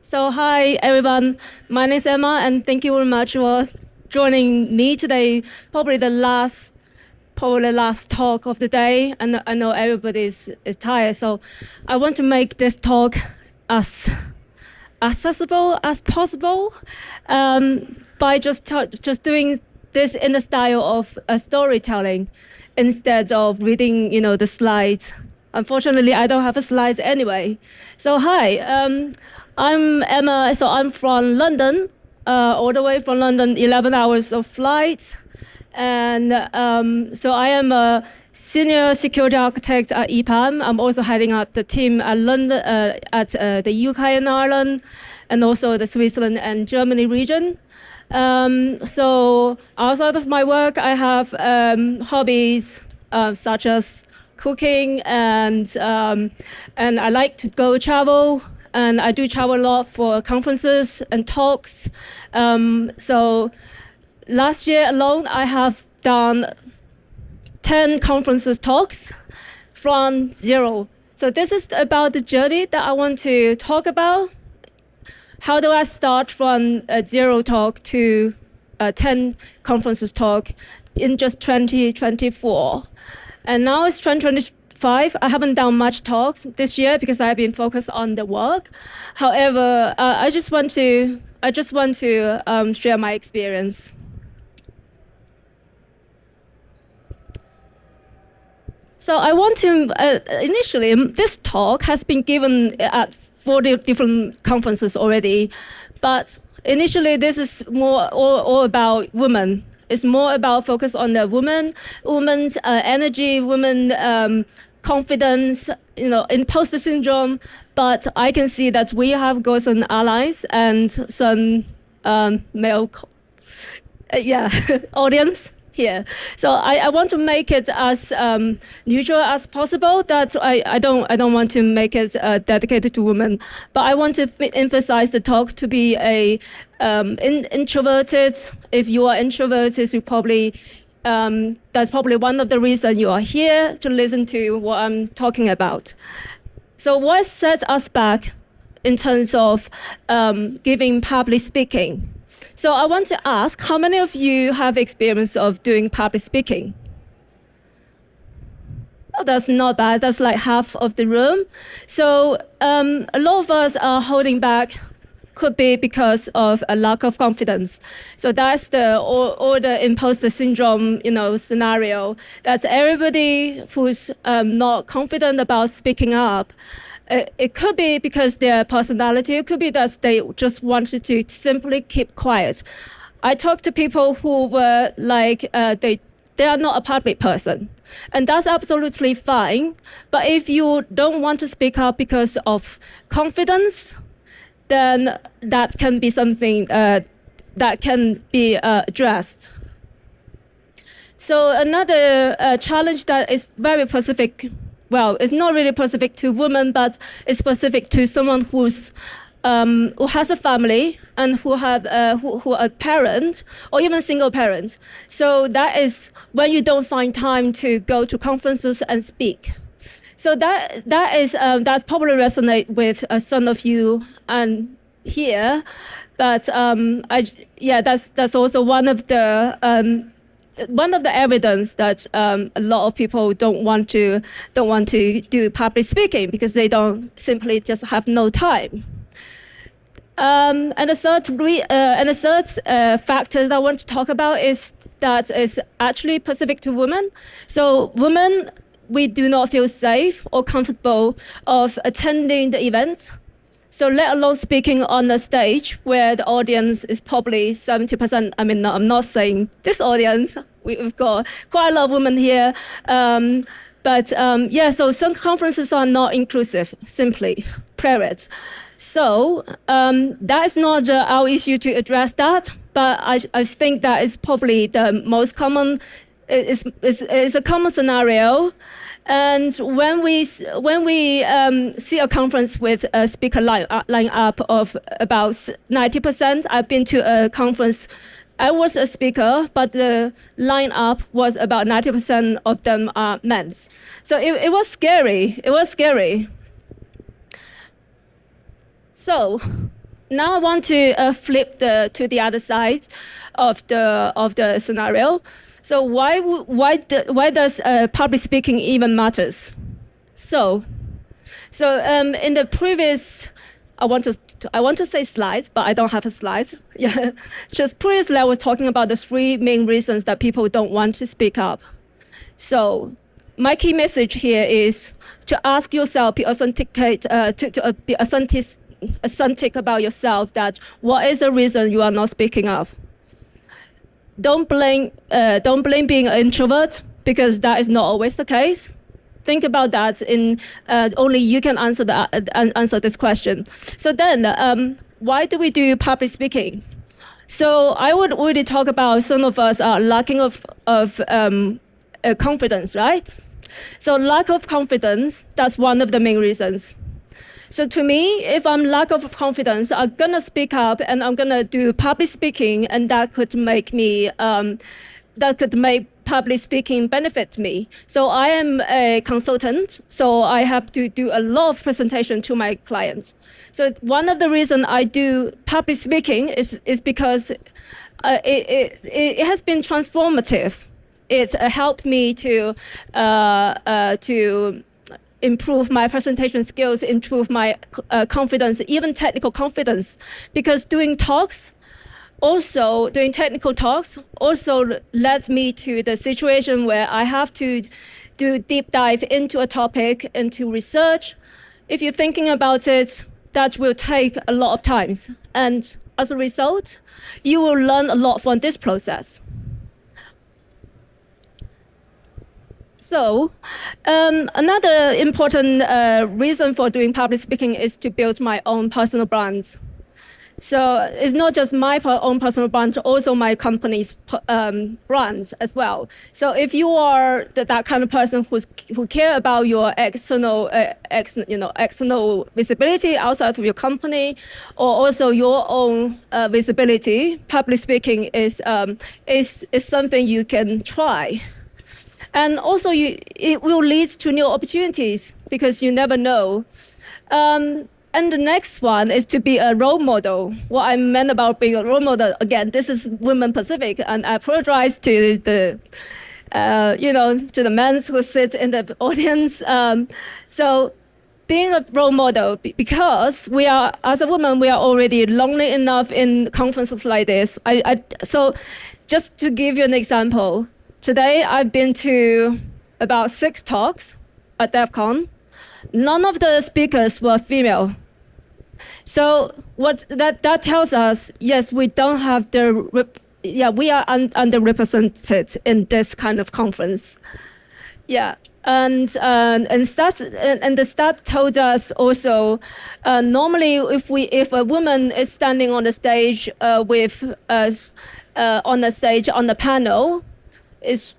So hi everyone, my name is Emma, and thank you very much for joining me today. Probably last talk of the day, and I know everybody is tired, so I want to make this talk as accessible as possible by just doing this in the style of storytelling instead of reading, the slides. Unfortunately, I don't have a slides anyway. So hi, I'm Emma. So I'm from London, all the way from London, 11 hours of flight. And so I am a senior security architect at EPAM. I'm also heading up the team at London, at the UK and Ireland, and also the Switzerland and Germany region. So outside of my work, I have hobbies such as cooking, and I like to go travel. And I do travel a lot for conferences and talks. So last year alone, I have done 10 conferences talks from zero. So this is about the journey that I want to talk about. How do I start from a zero talk to 10 conferences talk in just 2024? And now it's 2025. I haven't done much talks this year because I've been focused on the work. However, I just want to share my experience. So I want to, initially, this talk has been given at 40 different conferences already, but initially this is more all about women. It's more about focus on the women's energy, women confidence, imposter syndrome. But I can see that we have got some allies and some male, audience here. So I want to make it as neutral as possible. That I don't want to make it dedicated to women, but I want to emphasize the talk to be a introverted. If you are introverted, you probably that's probably one of the reasons you are here to listen to what I'm talking about. So what sets us back in terms of giving public speaking? So I want to ask, how many of you have experience of doing public speaking? Oh, that's not bad. That's like half of the room. So a lot of us are holding back. Could be because of a lack of confidence. So that's or the imposter syndrome, scenario. That's everybody who's not confident about speaking up. It could be because their personality. It could be that they just wanted to simply keep quiet. I talked to people who were like they are not a public person, and that's absolutely fine. But if you don't want to speak up because of confidence, then that can be something that can be addressed. So another challenge that is very specific. Well, it's not really specific to women, but it's specific to someone who has a family and who are a parent or even single parent. So that is when you don't find time to go to conferences and speak. So that's probably resonate with some of you and here, but that's also one of the evidence that a lot of people don't want to do public speaking because they don't simply just have no time. And the third factor that I want to talk about is that is actually specific to women. So women, we do not feel safe or comfortable of attending the event. So let alone speaking on the stage where the audience is probably 70%. I mean, no, I'm not saying this audience. We've got quite a lot of women here. So some conferences are not inclusive, simply, period. So that is not our issue to address that, but I think that is probably the most common, is a common scenario. And when we see a conference with a speaker line up of about 90%, I've been to a conference. I was a speaker, but the lineup was about 90% of them are men. So it was scary. It was scary. So Now I want to flip to the other side of the scenario. So why does public speaking even matters? So in the previous, I want to say slides, but I don't have a slide. Yeah, just previously I was talking about the 3 main reasons that people don't want to speak up. So my key message here is to ask yourself, be authentic about yourself, that what is the reason you are not speaking up. Don't blame being an introvert, because that is not always the case. Think about that. Only you can answer this question. So then, why do we do public speaking? So I would already talk about some of us are lacking of confidence, right? So lack of confidence, that's one of the main reasons. So to me, if I'm lack of confidence, I'm gonna speak up and I'm gonna do public speaking, and that could make public speaking benefit me. So I am a consultant, so I have to do a lot of presentation to my clients. So one of the reasons I do public speaking is because it has been transformative. It helped me to improve my presentation skills, improve my confidence, even technical confidence. Because doing technical talks also led me to the situation where I have to do deep dive into a topic, into research. If you're thinking about it, that will take a lot of time. And as a result, you will learn a lot from this process. So another important reason for doing public speaking is to build my own personal brand. So it's not just my own personal brand, also my company's brand as well. So if you are that kind of person who care about your external visibility outside of your company, or also your own visibility, public speaking is something you can try. And also, it will lead to new opportunities, because you never know. And the next one is to be a role model. What I meant about being a role model, again, this is Women Pacific, and I apologize to the men who sit in the audience. So being a role model, because we are, as a woman, we are already lonely enough in conferences like this. So just to give you an example, today I've been to about 6 talks at DEF CON. None of the speakers were female. So what that tells us, yes, we don't have we are underrepresented in this kind of conference. Yeah, and the stat told us also, normally if a woman is standing on the stage on the panel, is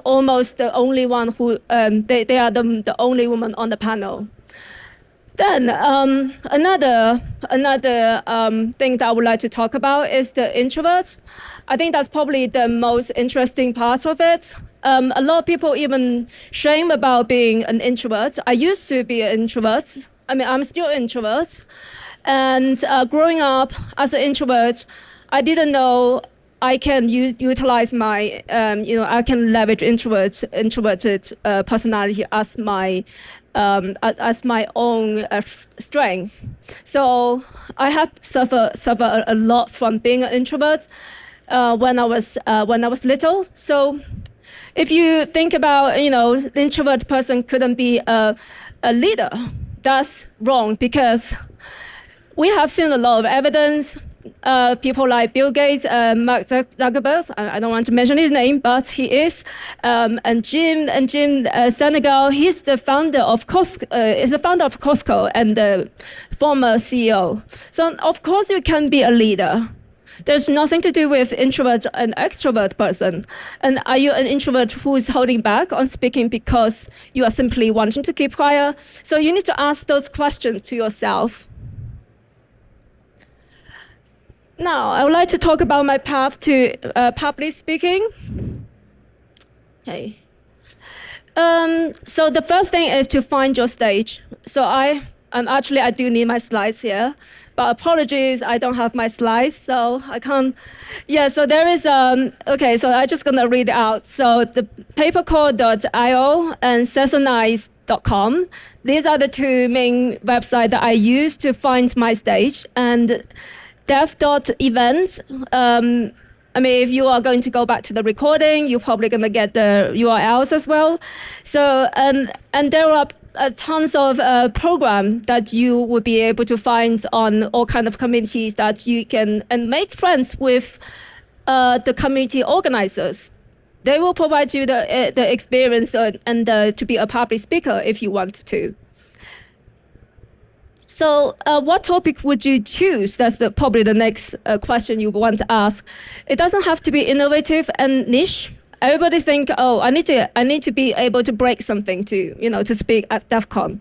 almost the only one who they are the only woman on the panel. Then another thing that I would like to talk about is the introvert. I think that's probably the most interesting part of it. A lot of people even shame about being an introvert. I used to be an introvert. I mean, I'm still an introvert. And growing up as an introvert, I didn't know I can utilize my, I can leverage introverted personality as my own strength. So I had suffered a lot from being an introvert when I was little. So if you think about, the introvert person couldn't be a leader, that's wrong, because we have seen a lot of evidence. People like Bill Gates, Mark Zuckerberg, I don't want to mention his name, but he is, and Jim Senegal, he's the founder of Costco and the former CEO. So of course you can be a leader. There's nothing to do with introvert and extrovert person. And are you an introvert who is holding back on speaking because you are simply wanting to keep quiet? So you need to ask those questions to yourself. Now, I would like to talk about my path to public speaking. Okay. So the first thing is to find your stage. So I Actually, I do need my slides here, but apologies, I don't have my slides, so I can't. Yeah, so there is, okay, so I'm just gonna read it out. So the papercore.io and sesonize.com, these are the two main websites that I use to find my stage. And dev.event, I mean, if you are going to go back to the recording, you're probably going to get the URLs as well. So, and there are tons of programs that you would be able to find on all kinds of communities that you can and make friends with the community organizers. They will provide you the experience and to be a public speaker if you want to. So what topic would you choose? That's probably the next question you want to ask. It doesn't have to be innovative and niche. Everybody think, oh, I need to be able to break something to speak at DEF CON.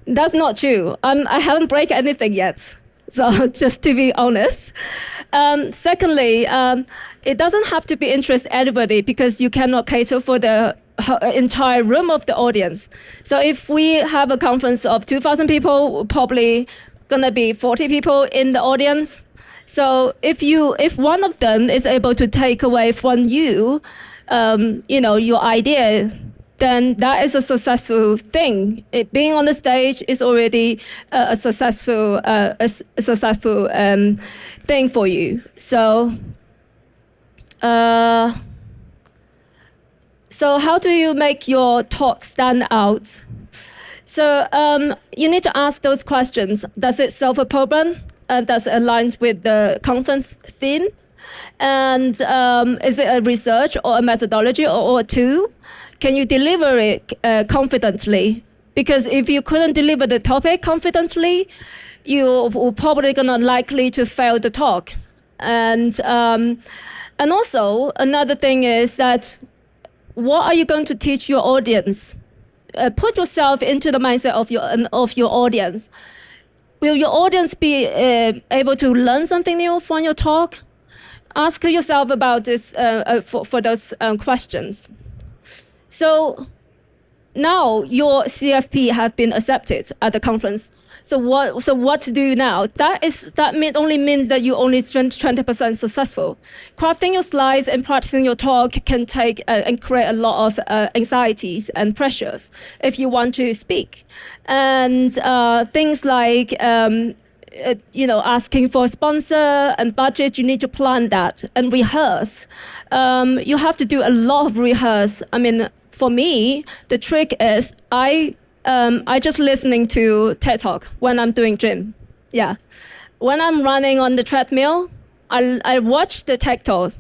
That's not true. I haven't break anything yet. So just to be honest. Secondly, it doesn't have to be interest everybody because you cannot cater for the entire room of the audience. So if we have a conference of 2,000 people, probably gonna be 40 people in the audience. So if one of them is able to take away from you, your idea, then that is a successful thing. Being on the stage is already a successful thing for you. So. So how do you make your talk stand out? So you need to ask those questions. Does it solve a problem? Does it align with the conference theme? And is it a research or a methodology or a tool? Can you deliver it confidently? Because if you couldn't deliver the topic confidently, you're probably gonna likely to fail the talk. And also another thing is that what are you going to teach your audience? Put yourself into the mindset of your audience. Will your audience be able to learn something new from your talk? Ask yourself about this for those questions. So now your CFP has been accepted at the conference. So what to do now? That only means that you only 20% successful. Crafting your slides and practicing your talk can take and create a lot of anxieties and pressures if you want to speak. And things like asking for a sponsor and budget, you need to plan that and rehearse. You have to do a lot of rehearse. I mean, for me, the trick is I just listening to TED Talk when I'm doing gym. Yeah. When I'm running on the treadmill, I watch the TED Talk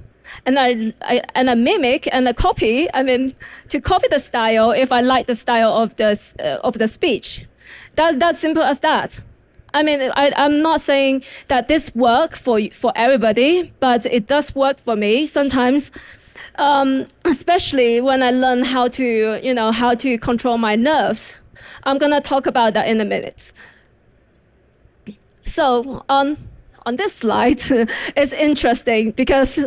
and I mimic and I copy. I mean, to copy the style if I like the style of the speech. That's simple as that. I mean, I'm not saying that this works for everybody, but it does work for me sometimes. Especially when I learn how to control my nerves. I'm gonna talk about that in a minute. So on this slide, it's interesting because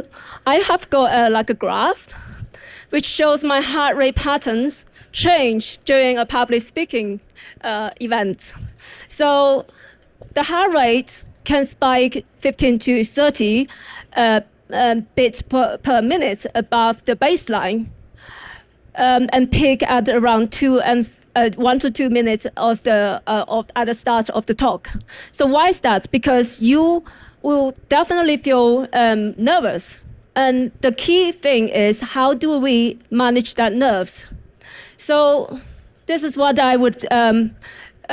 I have got like a graph which shows my heart rate patterns change during a public speaking event. So the heart rate can spike 15 to 30 beats per minute above the baseline and peak at around 1 to 2 minutes at the start of the talk. So why is that? Because you will definitely feel nervous. And the key thing is, how do we manage that nerves? So this is what I would,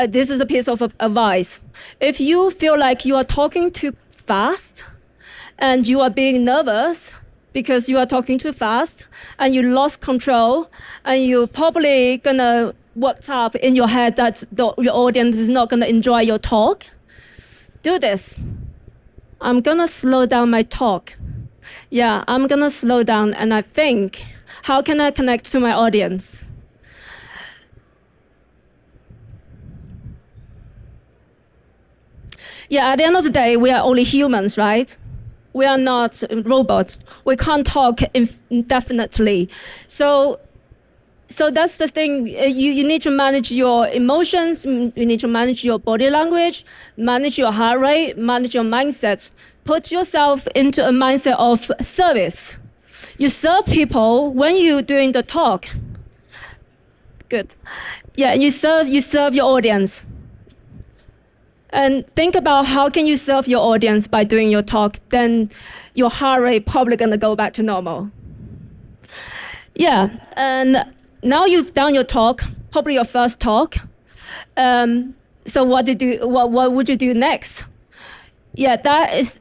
this is a piece of advice. If you feel like you are talking too fast and you are being nervous because you are talking too fast and you lost control and you're probably gonna worked up in your head that your audience is not gonna enjoy your talk, do this. I'm gonna slow down my talk. Yeah, I'm gonna slow down and I think, how can I connect to my audience? Yeah, at the end of the day, we are only humans, right? We are not robots. We can't talk indefinitely. So So that's the thing. You need to manage your emotions. You need to manage your body language, manage your heart rate, manage your mindset. Put yourself into a mindset of service. You serve people when you're doing the talk. Good. Yeah, you serve your audience. And think about how can you serve your audience by doing your talk. Then your heart rate probably gonna go back to normal. Yeah, and now you've done your talk, probably your first talk. So what would you do next? Yeah, that is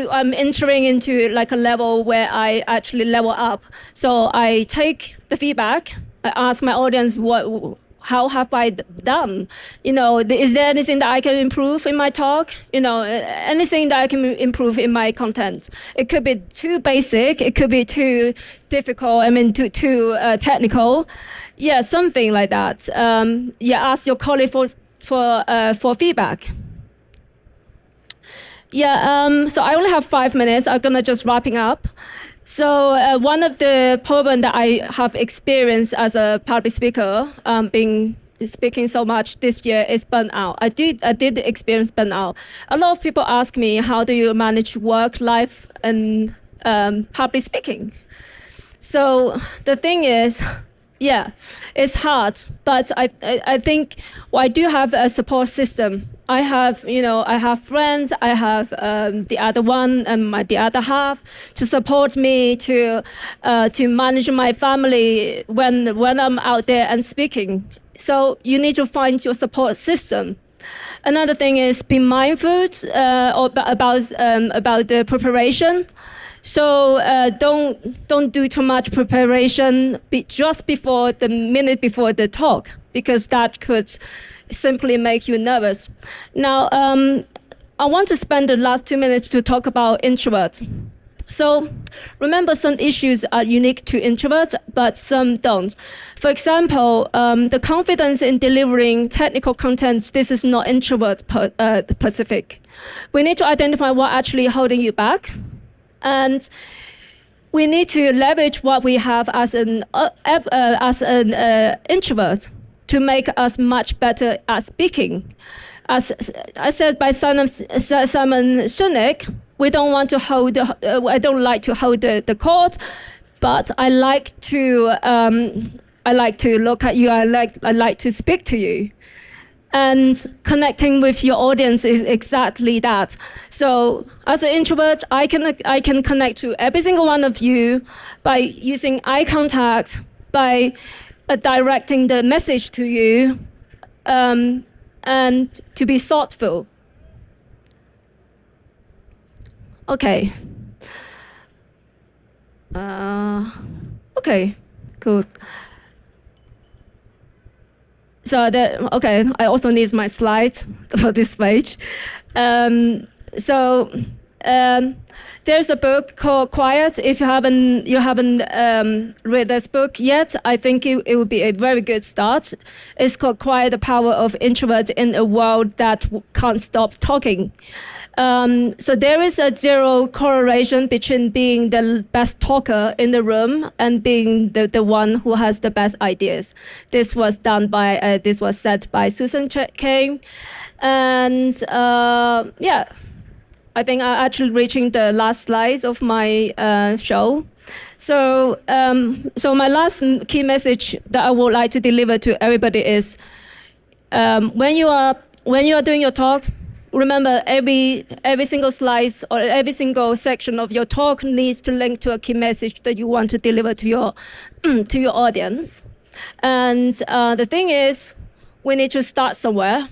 I'm entering into like a level where I actually level up. So I take the feedback. I ask my audience how have I done? Is there anything that I can improve in my talk? Anything that I can improve in my content. It could be too basic. It could be too difficult. Too technical. Yeah, something like that. Ask your colleague for feedback. Yeah, so I only have 5 minutes. I'm gonna just wrapping up. So one of the problems that I have experienced as a public speaker, speaking so much this year, is burnout. I did experience burnout. A lot of people ask me, how do you manage work, life, and public speaking? So the thing is, yeah, it's hard, but I think I do have a support system. I have friends. I have the other one and the other half to support me to manage my family when I'm out there and speaking. So you need to find your support system. Another thing is be mindful about the preparation. So don't do too much preparation just before the minute before the talk, because that could simply make you nervous. Now, I want to spend the last 2 minutes to talk about introverts. So remember, some issues are unique to introverts, but some don't. For example, the confidence in delivering technical content, this is not introvert specific. We need to identify what actually holding you back. And we need to leverage what we have as an introvert to make us much better at speaking. As I said by Simon Sinek, we don't want to hold. I don't like to hold the court, but I like to look at you. I like to speak to you. And connecting with your audience is exactly that. So as an introvert, I can connect to every single one of you by using eye contact, by directing the message to you, and to be thoughtful. Okay. Okay, cool. So I also need my slides for this page. There's a book called Quiet. If you haven't read this book yet, I think it would be a very good start. It's called Quiet: The Power of Introvert in a World That Can't Stop Talking. So there is a zero correlation between being the best talker in the room and being the one who has the best ideas. This was said by Susan Cain, and I think I'm actually reaching the last slides of my show. So my last key message that I would like to deliver to everybody is, when you are doing your talk, remember every single slide or every single section of your talk needs to link to a key message that you want to deliver to your audience. And the thing is, we need to start somewhere.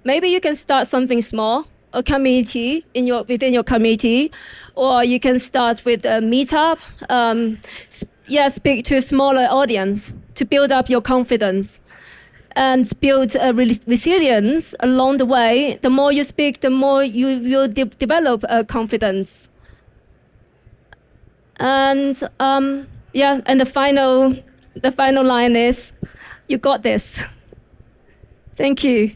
Maybe you can start something small, a community within your community, or you can start with a meetup. Speak to a smaller audience to build up your confidence and build a resilience along the way. The more you speak, the more you will develop confidence. And and the final line is, you got this. Thank you.